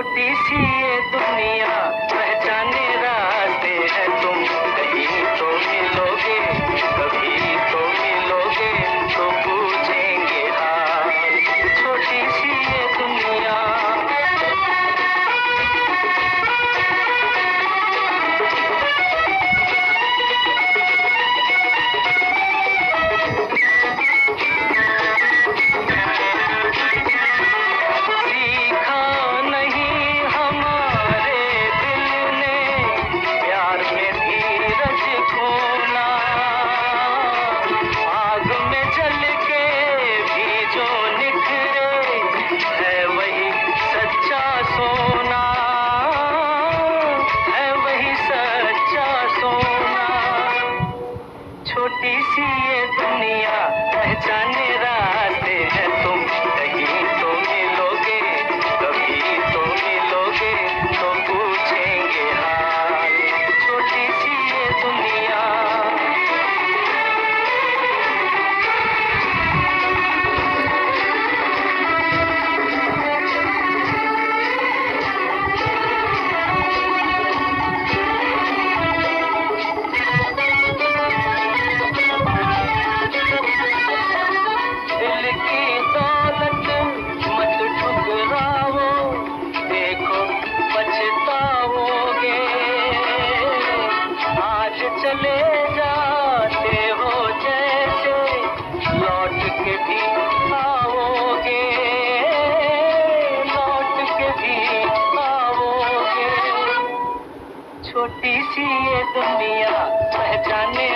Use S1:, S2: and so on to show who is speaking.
S1: छोटी सी ये दुनिया पहचाने रास्ते हैं तुम कहीं तो मिलोगे कभी तो मिलोगे तो पूछेंगे हाल छोटी सी ये दुनिया छोटी सी ये दुनिया पहचाने रास्ते हैं तुम कहीं तो मिलोगे कभी तो मिलोगे तो पूछेंगे हाल छोटी सी ये दुनिया चले जाते हो जैसे लौट के भी आओगे लौट के भी आओगे छोटी सी ये दुनिया पहचाने